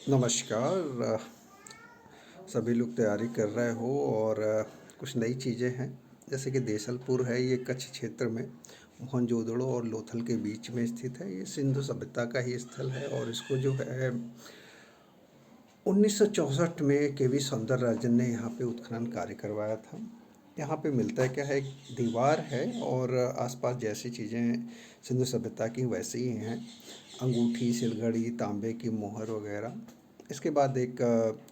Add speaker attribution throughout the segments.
Speaker 1: नमस्कार। सभी लोग तैयारी कर रहे हो और कुछ नई चीज़ें हैं जैसे कि देसलपुर है। ये कच्छ क्षेत्र में मोहनजोदड़ो और लोथल के बीच में स्थित है। ये सिंधु सभ्यता का ही स्थल है और इसको जो है 1964 में केवी सौंदरराजन ने यहाँ पे उत्खनन कार्य करवाया था। यहाँ पे मिलता है क्या है, एक दीवार है और आसपास जैसी चीज़ें सिंधु सभ्यता की वैसे ही हैं। अंगूठी, सिलघड़ी, तांबे की मोहर वगैरह। इसके बाद एक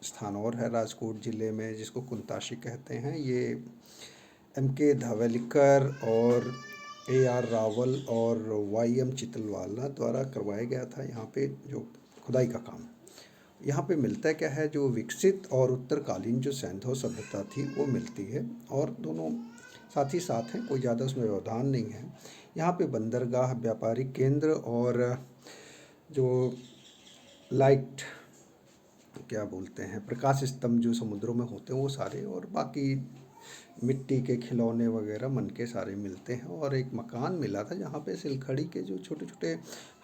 Speaker 1: स्थान और है राजकोट ज़िले में जिसको कुंताशी कहते हैं। ये M.K. धावेलिकर और A.R. रावल और Y.M. चितलवाला द्वारा करवाया गया था यहाँ पे जो खुदाई का काम। यहाँ पे मिलता है क्या है, जो विकसित और उत्तरकालीन जो सैंधव सभ्यता थी वो मिलती है और दोनों साथ ही साथ हैं, कोई ज़्यादा उसमें व्यवधान नहीं है। यहाँ पे बंदरगाह, व्यापारिक केंद्र और जो लाइट क्या बोलते हैं, प्रकाश स्तंभ जो समुद्रों में होते हैं वो सारे, और बाकी मिट्टी के खिलौने वगैरह मन के सारे मिलते हैं। और एक मकान मिला था जहाँ पे सिलखड़ी के जो छोटे छोटे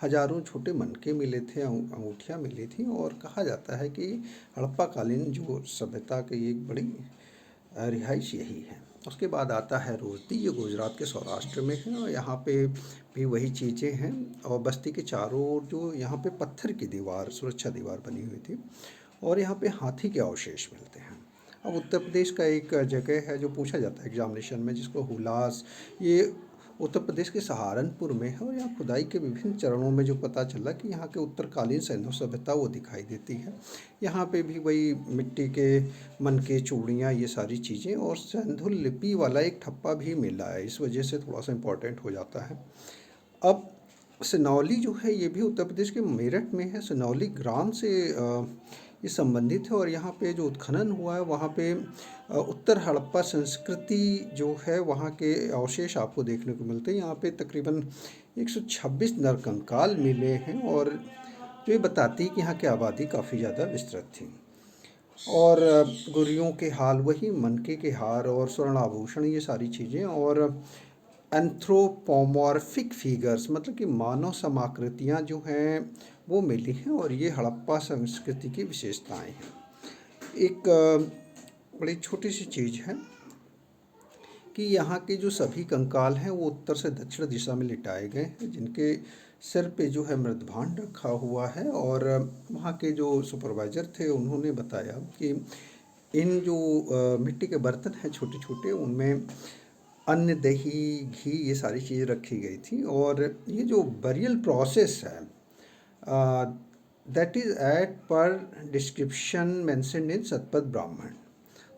Speaker 1: हजारों छोटे मनके मिले थे, अंगूठियाँ मिली थी। और कहा जाता है कि हड़प्पा कालीन जो सभ्यता की एक बड़ी रिहाइश यही है। उसके बाद आता है रोजदी, ये गुजरात के सौराष्ट्र में है और यहाँ पे भी वही चीज़ें हैं। और बस्ती के चारों ओर जो यहाँ पे पत्थर की दीवार, सुरक्षा दीवार बनी हुई थी और यहाँ पे हाथी के अवशेष मिलते हैं। अब उत्तर प्रदेश का एक जगह है जो पूछा जाता है एग्जामिनेशन में, जिसको हुलास, ये उत्तर प्रदेश के सहारनपुर में है। और यहाँ खुदाई के विभिन्न चरणों में जो पता चला कि यहाँ के उत्तरकालीन सैंधव सभ्यता वो दिखाई देती है। यहाँ पे भी वही मिट्टी के मनके, चूड़ियाँ, ये सारी चीज़ें, और सैंधव लिपि वाला एक ठप्पा भी मिला है। इस वजह से थोड़ा सा इम्पोर्टेंट हो जाता है। अब सिनौली जो है ये भी उत्तर प्रदेश के मेरठ में है। सिनौली ग्राम से ये संबंधित है और यहाँ पे जो उत्खनन हुआ है वहाँ पे उत्तर हड़प्पा संस्कृति जो है वहाँ के अवशेष आपको देखने को मिलते हैं। यहाँ पे तकरीबन 126 नरकंकाल मिले हैं और जो ये बताती है कि यहाँ की आबादी काफ़ी ज़्यादा विस्तृत थी। और गुर्रियों के हाल, वही मनके के हार और स्वर्ण आभूषण, ये सारी चीज़ें। और एंथ्रोपोमॉर्फिक फिगर्स मतलब कि मानव समाकृतियाँ जो हैं वो मिली हैं और ये हड़प्पा संस्कृति की विशेषताएं हैं। एक बड़ी छोटी सी चीज़ है कि यहाँ के जो सभी कंकाल हैं वो उत्तर से दक्षिण दिशा में लिटाए गए हैं, जिनके सिर पे जो है मृदभांड रखा हुआ है। और वहाँ के जो सुपरवाइज़र थे उन्होंने बताया कि इन जो मिट्टी के बर्तन हैं छोटे छोटे, उनमें अन्न, दही, घी, ये सारी चीज़ें रखी गई थी। और ये जो बरियल प्रोसेस है दैट इज़ एट पर डिस्क्रिप्शन मेंशन्ड इन सतपथ ब्राह्मण।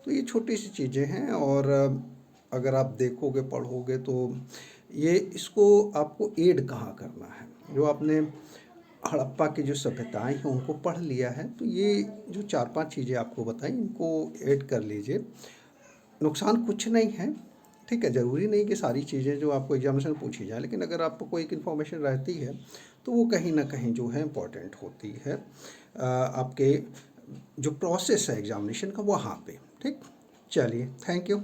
Speaker 1: तो ये छोटी सी चीज़ें हैं और अगर आप देखोगे, पढ़ोगे तो ये इसको आपको ऐड कहाँ करना है। जो आपने हड़प्पा की जो सभ्यताएं हैं उनको पढ़ लिया है तो ये जो 4-5 चीज़ें आपको बताई इनको ऐड कर लीजिए। नुकसान कुछ नहीं है, ठीक है। ज़रूरी नहीं कि सारी चीज़ें जो आपको एग्जामिनेशन में पूछी जाए, लेकिन अगर आपको कोई एक इन्फॉर्मेशन रहती है तो वो कहीं ना कहीं जो है इम्पोर्टेंट होती है आपके जो प्रोसेस है एग्जामिनेशन का वहाँ पे। ठीक, चलिए, थैंक यू।